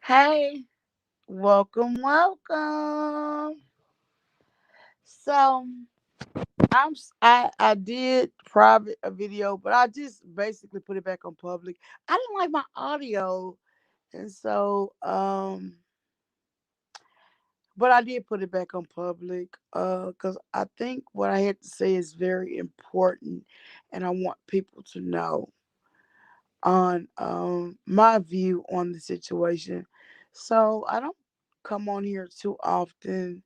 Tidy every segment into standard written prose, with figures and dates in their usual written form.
Hey, welcome. So I did private a video, but I just basically put it back on public. I didn't like my audio, and but I did put it back on public, because I think what I had to say is very important, and I want people to know on my view on the situation. So I don't come on here too often.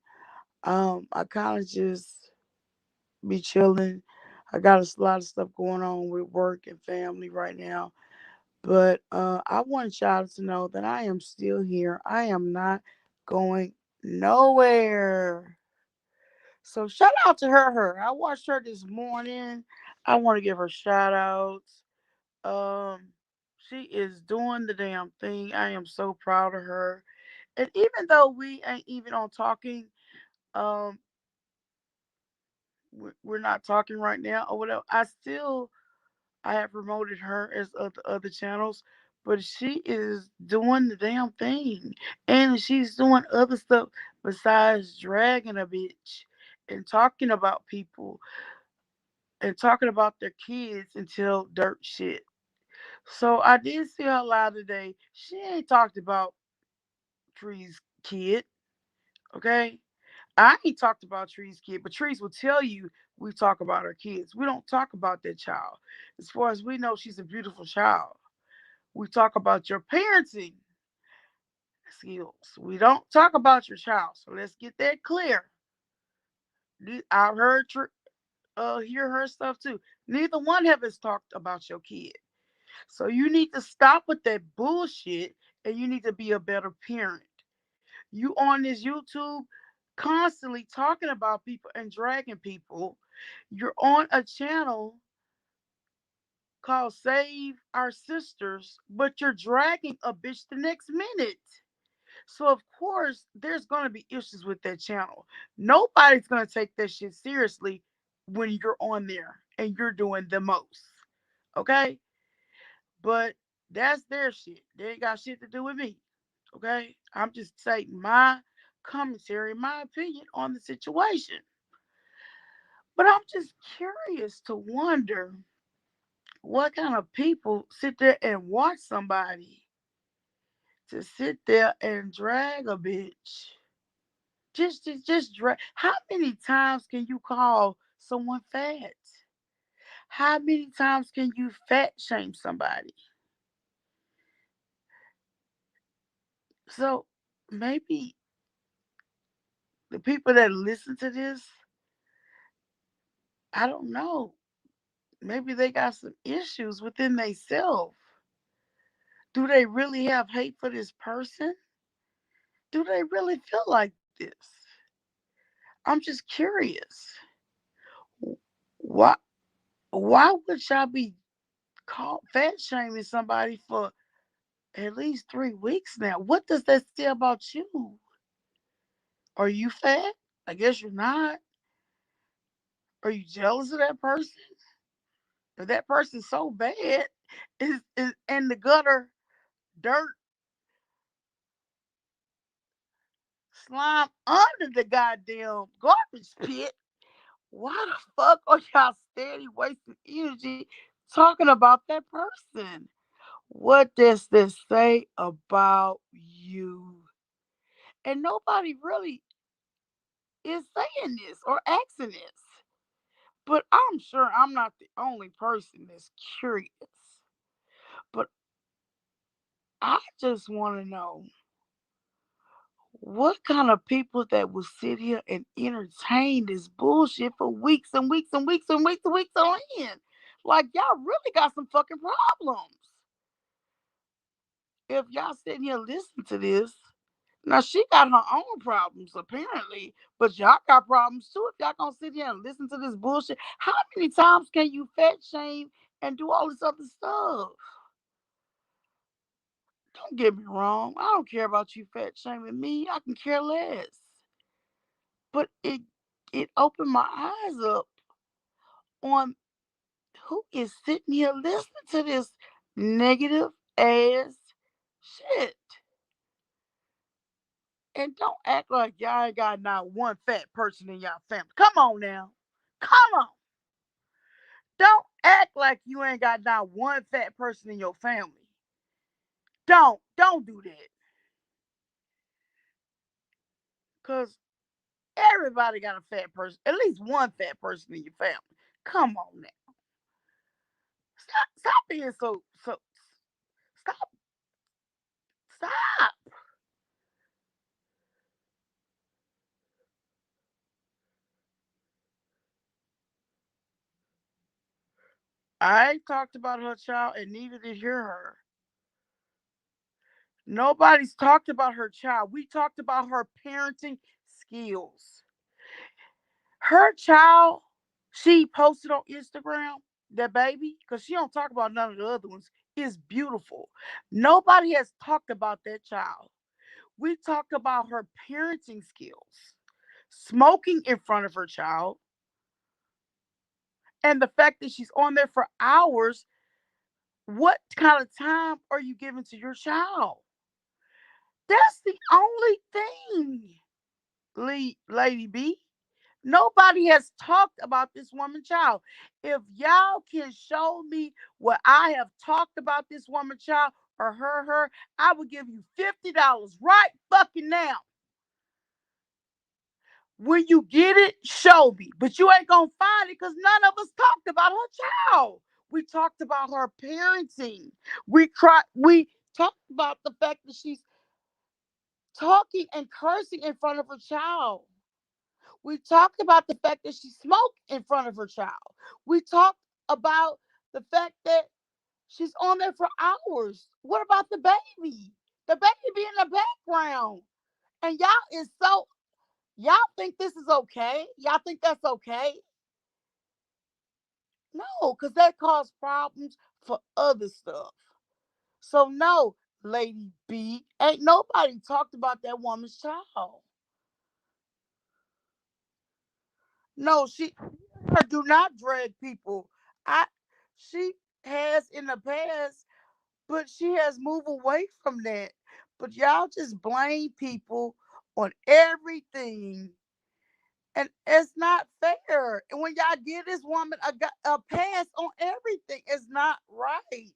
I kind of just be chilling. I got a lot of stuff going on with work and family right now. But I want y'all to know that I am still here. I am not going nowhere. So shout out to her. I watched her this morning. I want to give her shout outs. Um, she is doing the damn thing. I am so proud of her. And even though we ain't even on talking, um, we're not talking right now or whatever. I have promoted her as other channels, but she is doing the damn thing, and she's doing other stuff besides dragging a bitch and talking about people and talking about their kids until dirt shit. So I did see her live today. She ain't talked about Tree's kid, okay? I ain't talked about Tree's kid, but Trees will tell you we talk about her kids. We don't talk about that child. As far as we know, she's a beautiful child. We talk about your parenting skills. We don't talk about your child. So let's get that clear. I've hear her stuff too. Neither one of us talked about your kid. So you need to stop with that bullshit and you need to be a better parent. You on this YouTube constantly talking about people and dragging people. You're on a channel called Save Our Sisters, but you're dragging a bitch the next minute. So of course there's gonna be issues with that channel. Nobody's gonna take that shit seriously when you're on there and you're doing the most. Okay? But that's their shit. They ain't got shit to do with me. Okay? I'm just saying my commentary, my opinion on the situation. But I'm just curious to wonder what kind of people sit there and watch somebody to sit there and drag a bitch. Just drag. How many times can you call someone fat? How many times can you fat shame somebody? So maybe the people that listen to this, I don't know. Maybe they got some issues within themselves. Do they really have hate for this person? Do they really feel like this? I'm just curious. Why why would y'all be called fat shaming somebody for at least 3 weeks now? What does that say about you? Are you fat? I guess you're not. Are you jealous of that person? If that person's so bad, is in the gutter, dirt, slime under the goddamn garbage pit. Why the fuck are y'all steady wasting energy talking about that person? What does this say about you? And nobody really is saying this or asking this. But I'm sure I'm not the only person that's curious. But I just want to know what kind of people that will sit here and entertain this bullshit for weeks and weeks and weeks and weeks and weeks on end. Like y'all really got some fucking problems. If y'all sitting here listening to this, now she got her own problems apparently, but y'all got problems too. If y'all gonna sit here and listen to this bullshit, how many times can you fat shame and do all this other stuff? Don't get me wrong. I don't care about you fat shaming me. I can care less. But it opened my eyes up on who is sitting here listening to this negative ass shit. And don't act like y'all ain't got not one fat person in y'all family. Come on now. Come on. Don't act like you ain't got not one fat person in your family. Don't do that. Cause everybody got a fat person, at least one fat person in your family. Come on now. Stop being so stop stop. I talked about her child and neither did hear her. Nobody's talked about her child. We talked about her parenting skills. Her child, she posted on Instagram, that baby, because she don't talk about none of the other ones, is beautiful. Nobody has talked about that child. We talked about her parenting skills, smoking in front of her child, and the fact that she's on there for hours. What kind of time are you giving to your child? That's the only thing, Lady B. Nobody has talked about this woman child. If y'all can show me what I have talked about this woman child or her, I will give you $50 right fucking now. When you get it, show me. But you ain't gonna find it because none of us talked about her child. We talked about her parenting. We talked about the fact that she's talking and cursing in front of her child. We talked about the fact that she smoked in front of her child. We talked about the fact that she's on there for hours. What about the baby? The baby be in the background. And y'all think this is okay? Y'all think that's okay? No, because that caused problems for other stuff. So no, Lady B, ain't nobody talked about that woman's child. No, she her do not drag people. I she has in the past, but she has moved away from that. But y'all just blame people on everything, and it's not fair. And when y'all give this woman a pass on everything, it's not right.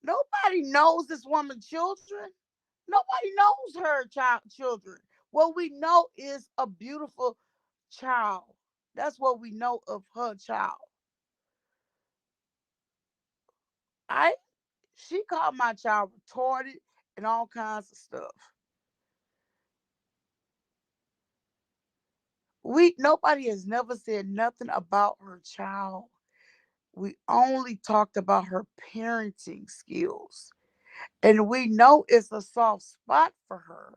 Nobody knows this woman's children. Nobody knows her children. What we know is a beautiful child. That's what we know of her child. I She called my child retarded and all kinds of stuff. We Nobody has never said nothing about her child. We only talked about her parenting skills. And we know it's a soft spot for her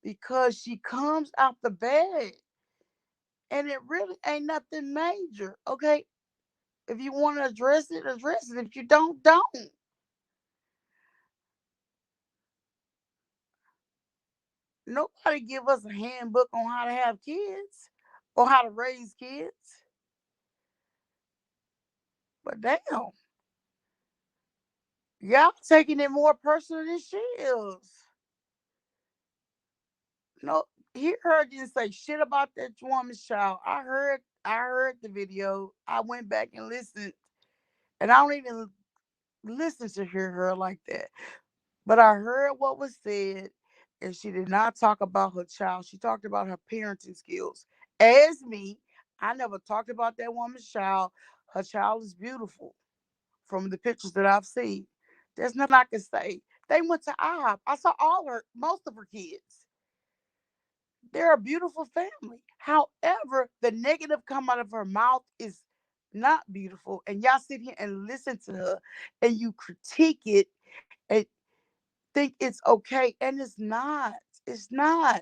because she comes out the bed and it really ain't nothing major. Okay. If you want to address it, address it. If you don't. Nobody give us a handbook on how to have kids or how to raise kids. But damn, y'all taking it more personal than she is. No, he heard didn't say shit about that woman's child. I heard the video. I went back and listened, and I don't even listen to hear her like that. But I heard what was said, and she did not talk about her child. She talked about her parenting skills. As me, I never talked about that woman's child. Her child is beautiful from the pictures that I've seen. There's nothing I can say. They went to IHOP. I saw most of her kids. They're a beautiful family. However, the negative come out of her mouth is not beautiful. And y'all sit here and listen to her and you critique it and think it's okay. And it's not. It's not.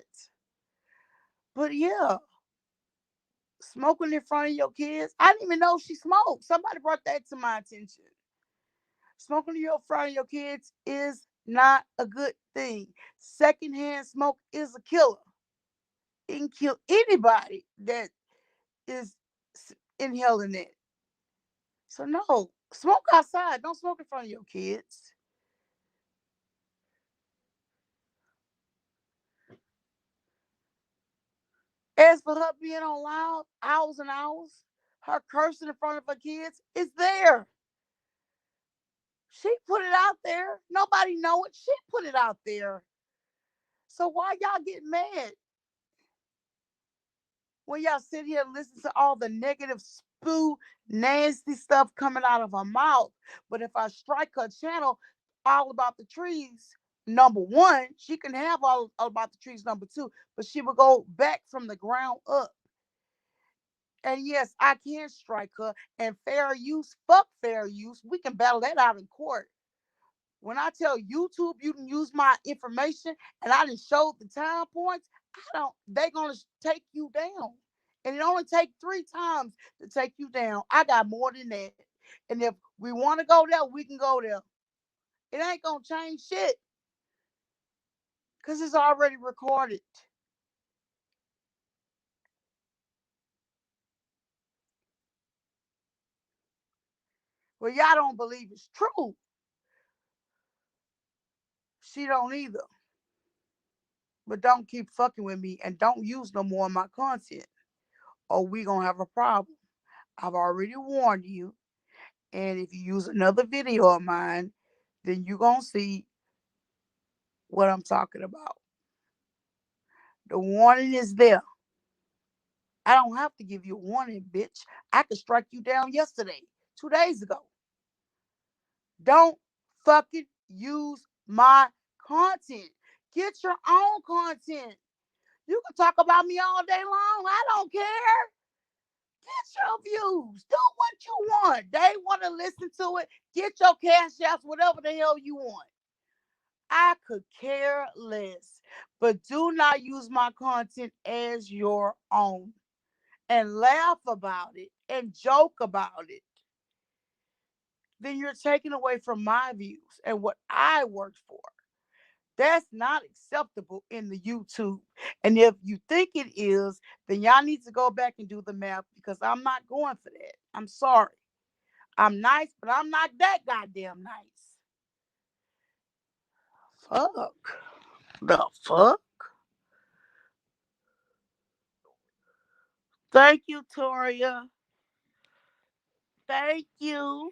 But yeah, smoking in front of your kids. I didn't even know she smoked. Somebody brought that to my attention. Smoking in front of your kids is not a good thing. Secondhand smoke is a killer. It can kill anybody that is inhaling it. So no, smoke outside. Don't smoke in front of your kids. As for her being on loud hours and hours, her cursing in front of her kids, it's there. She put it out there. Nobody know it. She put it out there. So why y'all get mad when y'all sit here and listen to all the negative spew, nasty stuff coming out of her mouth? But if I strike her channel, all about the trees, number one, she can have all about the trees, number two, but she will go back from the ground up. And yes, I can strike her. And fair use, fuck fair use. We can battle that out in court. When I tell YouTube you can use my information and I didn't show the time points, I don't. They gonna take you down, and it only take 3 times to take you down. I got more than that, and if we want to go there, we can go there. It ain't gonna change shit because it's already recorded. Well, y'all don't believe it's true. She don't either. But don't keep fucking with me and don't use no more of my content, or we gonna have a problem. I've already warned you. And if you use another video of mine, then you're going to see what I'm talking about. The warning is there. I don't have to give you a warning, bitch. I could strike you down yesterday, 2 days ago. Don't fucking use my content. Get your own content. You can talk about me all day long. I don't care. Get your views. Do what you want. They want to listen to it. Get your cash apps, whatever the hell you want. I could care less. But do not use my content as your own and laugh about it and joke about it. Then you're taking away from my views and what I worked for. That's not acceptable in the YouTube. And if you think it is, then y'all need to go back and do the math because I'm not going for that. I'm sorry. I'm nice, but I'm not that goddamn nice. Fuck. The fuck? Thank you, Toria. Thank you.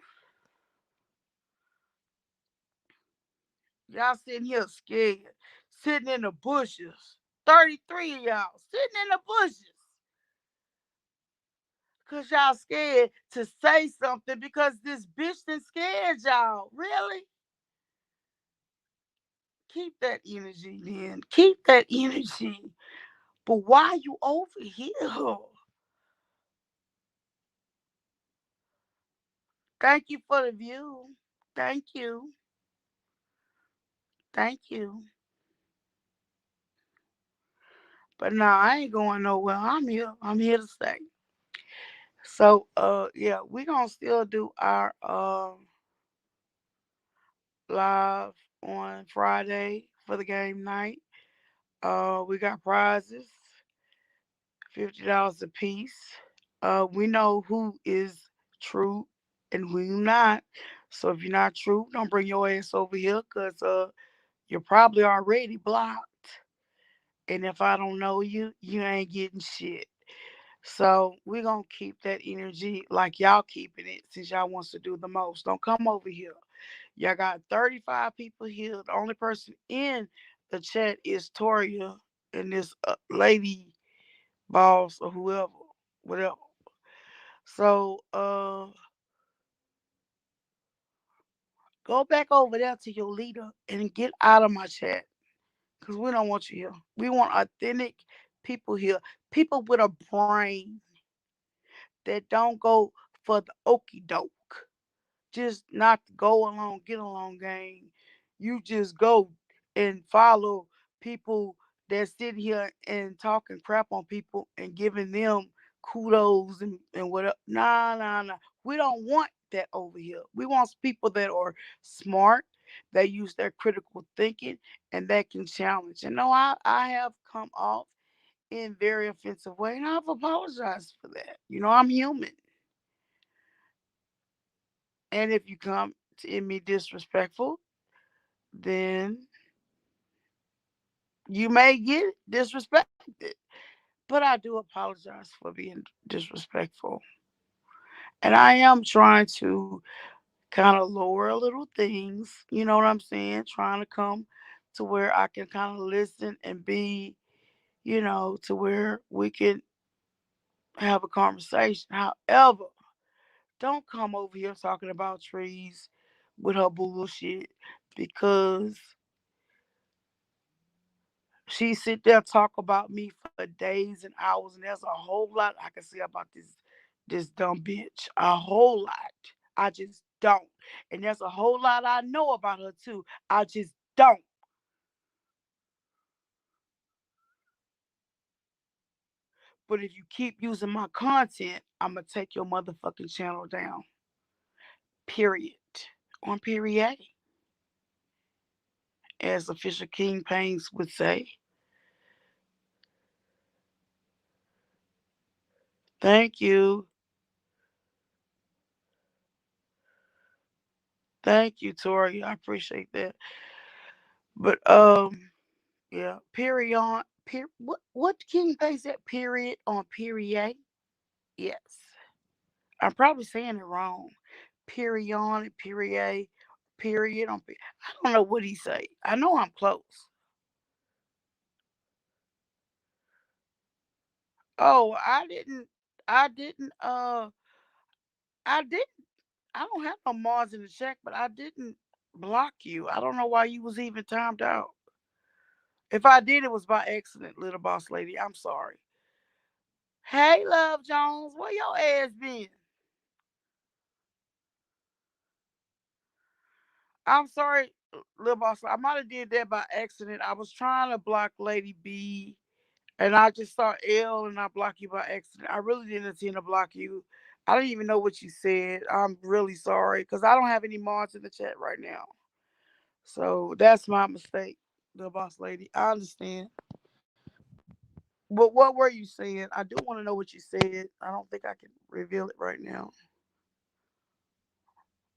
Y'all sitting here scared, sitting in the bushes. 33 of y'all sitting in the bushes. Because y'all scared to say something because this bitch done scared y'all. Really? Keep that energy, then. Keep that energy. But why you over here? Thank you for the view. Thank you. Thank you. But no, I ain't going nowhere. I'm here. I'm here to stay. So yeah, we gonna still do our live on Friday for the game night. We got prizes, $50 a piece. We know who is true and who not. So if you're not true, don't bring your ass over here because you're probably already blocked. And if I don't know you, you ain't getting shit. So we're gonna keep that energy like y'all keeping it since y'all wants to do the most. Don't come over here. Y'all got 35 people here. The only person in the chat is Toria and this lady boss or whoever, whatever. So go back over there to your leader and get out of my chat because we don't want you here. We want authentic people here, people with a brain that don't go for the okey doke. Just not go along, get along game. You just go and follow people that sit here and talking crap on people and giving them kudos and whatever. Nah, nah, nah. We don't want that over here. We want people that are smart, that use their critical thinking, and that can challenge. And no, I have come off in very offensive way, and I've apologized for that. I'm human. And if you come to me disrespectful, then you may get disrespected. But I do apologize for being disrespectful. And I am trying to kind of lower little things, you know what I'm saying? Trying to come to where I can kind of listen and be, to where we can have a conversation. However, don't come over here talking about trees with her bullshit because she sit there talk about me for days and hours, and there's a whole lot I can say about this dumb bitch. A whole lot. I just don't. And there's a whole lot I know about her too. I just don't. But if you keep using my content, I'm gonna take your motherfucking channel down. Period. On period, as official King Pains would say. Thank you. Thank you, Tori. I appreciate that. But yeah, period on what King Pains said? Period on period. Yes. I'm probably saying it wrong. Period on period. Period on. I don't know what he say. I know I'm close. Oh, I didn't. I didn't. I didn't. I don't have no Mars in the check, but I didn't block you. I don't know why you was even timed out. If I did, it was by accident, little boss lady. I'm sorry. Hey, Love Jones, where your ass been? I'm sorry, little boss. I might have did that by accident. I was trying to block Lady B, and I just saw L, and I blocked you by accident. I really didn't intend to block you. I didn't even know what you said. I'm really sorry because I don't have any mods in the chat right now. So that's my mistake, little boss lady. I understand. But what were you saying? I do want to know what you said. I don't think I can reveal it right now.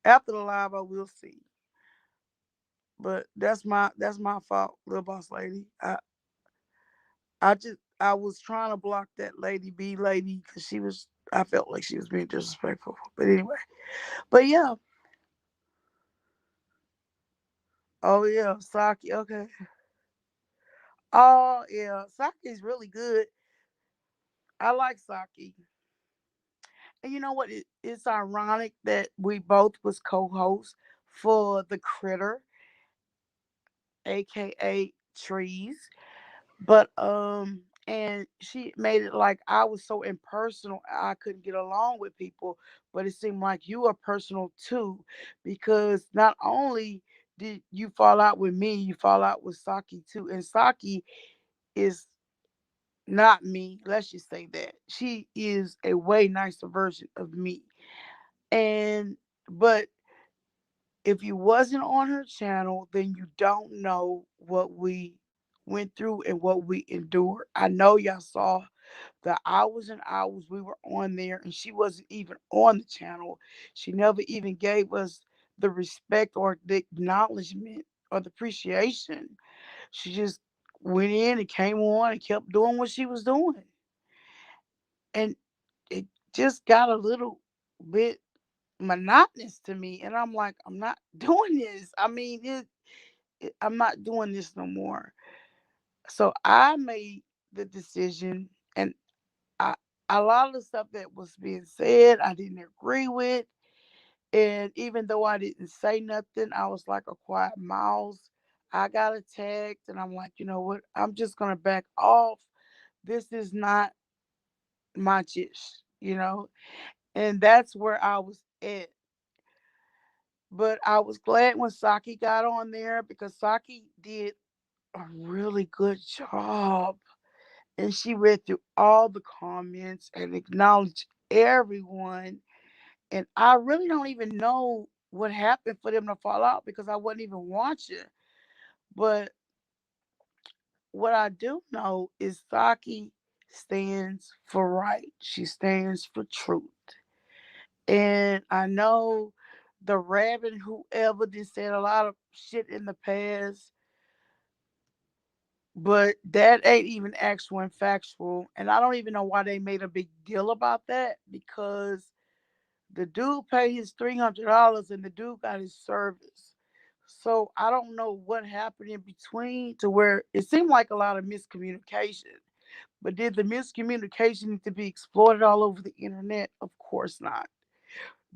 After the live, I will see. But that's my fault, little boss lady. I was trying to block that Lady B lady because I felt like she was being disrespectful. But anyway, but yeah. Oh yeah, Saki. Okay. Oh yeah, Saki's really good. I like Saki. And you know what? It's ironic that we both was co-hosts for the Critter, aka Trees. But and she made it like I was so impersonal I couldn't get along with people. But it seemed like you are personal too, because not only did you fall out with me, you fall out with Saki too. And Saki is not me. Let's just say that. She is a way nicer version of me. And but if you wasn't on her channel, then you don't know what we went through and what we endured. I know y'all saw the hours and hours we were on there, and she wasn't even on the channel. She never even gave us the respect or the acknowledgement or the appreciation. She just went in and came on and kept doing what she was doing. And it just got a little bit monotonous to me. And I'm like, I'm not doing this. I mean, I'm not doing this no more. So I made the decision, and I, a lot of the stuff that was being said, I didn't agree with. And even though I didn't say nothing, I was like a quiet mouse. I got attacked, and I'm like, you know what? I'm just gonna back off. This is not my chish. And that's where I was at. But I was glad when Saki got on there because Saki did a really good job. And she read through all the comments and acknowledged everyone. And I really don't even know what happened for them to fall out because I wasn't even watching. But what I do know is Saki stands for right. She stands for truth. And I know the rabbit, whoever, did said a lot of shit in the past. But that ain't even actual and factual. And I don't even know why they made a big deal about that, because the dude paid his $300 and the dude got his service. So I don't know what happened in between to where it seemed like a lot of miscommunication. But did the miscommunication need to be exploited all over the internet? Of course not.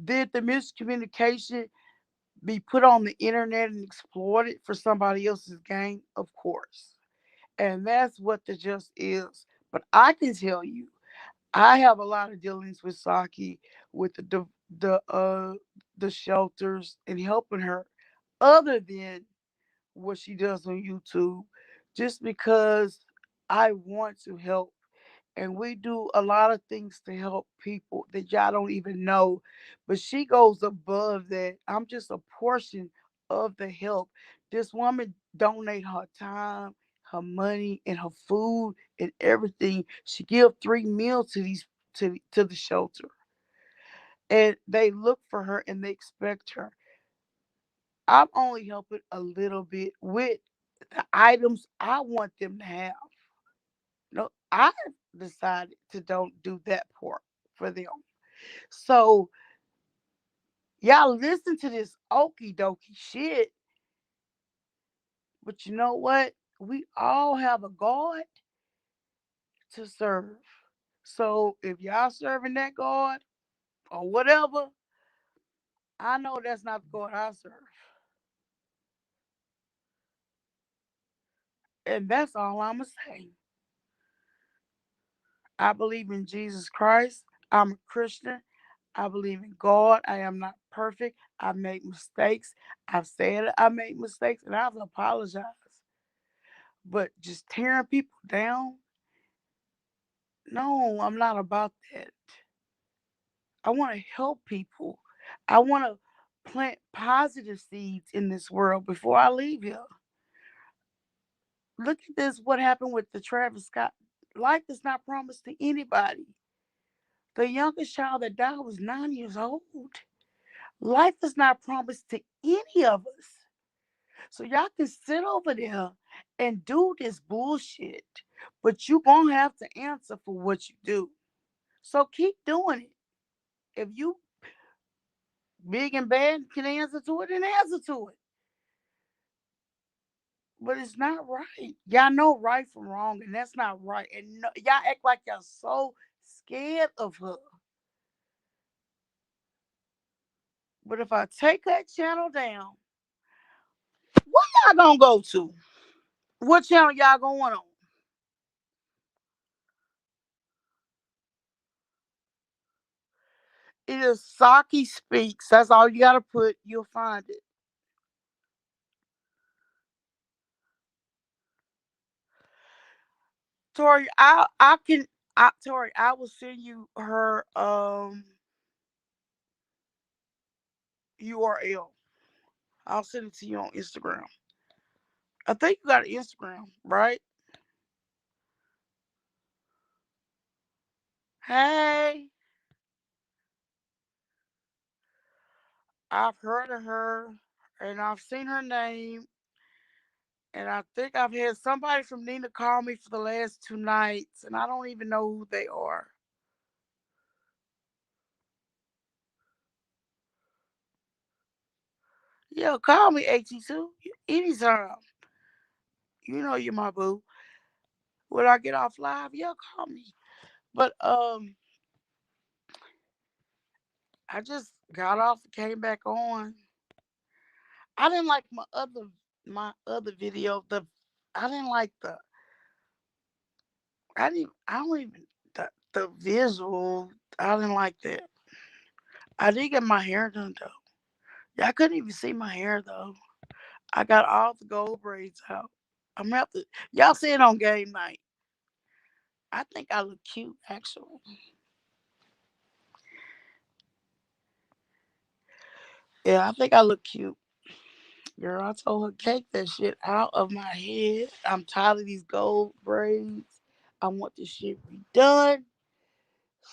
Did the miscommunication be put on the internet and exploited for somebody else's gain? Of course. And that's what the just is. But I can tell you, I have a lot of dealings with Saki, with the the shelters and helping her, other than what she does on YouTube, just because I want to help. And we do a lot of things to help people that y'all don't even know. But she goes above that. I'm just a portion of the help. This woman donate her time, her money, and her food and everything. She give 3 meals to these to the shelter. And they look for her and they expect her. I'm only helping a little bit with the items I want them to have. No, I decided to don't do that part for them. So y'all listen to this okie dokie shit, but you know what? We all have a God to serve. So if y'all serving that God or whatever, I know that's not the God I serve. And that's all I'ma say. I believe in Jesus Christ. I'm a Christian. I believe in God. I am not perfect. I make mistakes. I've said I make mistakes and I've apologized. But just tearing people down, no, I'm not about that. I want to help people. I want to plant positive seeds in this world before I leave here. Look at this, what happened with the Travis Scott. Life is not promised to anybody. The youngest child that died was 9 years old. Life is not promised to any of us. So y'all can sit over there and do this bullshit, but you gonna have to answer for what you do. So keep doing it. If you big and bad can answer to it, then answer to it. But it's not right. Y'all know right from wrong, and that's not right. And no, y'all act like y'all so scared of her. But if I take that channel down, what y'all gonna go to? What channel y'all going on? It is Saki Speaks. That's all you gotta put. You'll find it. Tori, I can Tori, I will send you her URL. I'll send it to you on Instagram. I think you got an Instagram, right? Hey, I've heard of her and I've seen her name, and I think I've had somebody from Nina call me for the last 2 nights, and I don't even know who they are. Yeah, call me AT2 anytime. You know you're my boo. When I get off live, yeah, call me. But I just got off and came back on. I didn't like my other video. I didn't like the I don't even the visual. I didn't like that. I did get my hair done though. Y'all couldn't even see my hair though. I got all the gold braids out. I'm gonna have to y'all see it on game night. I think I look cute actually. Yeah, I think I look cute. Girl, I told her take that shit out of my head. I'm tired of these gold braids. I want this shit redone.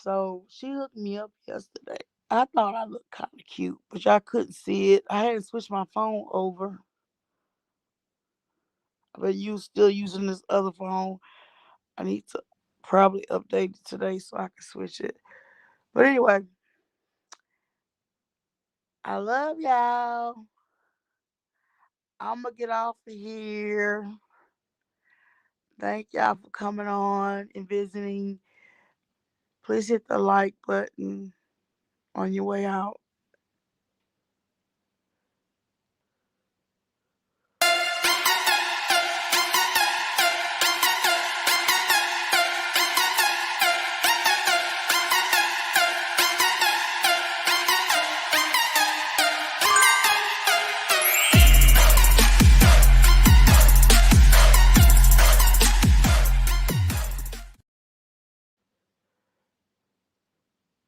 So she hooked me up yesterday. I thought I looked kind of cute, but y'all couldn't see it. I had to switch my phone over. but you still using this other phone. I need to probably update it today so I can switch it. But anyway, I love y'all. I'm gonna get off of here. Thank y'all for coming on and visiting. Please hit the like button on your way out.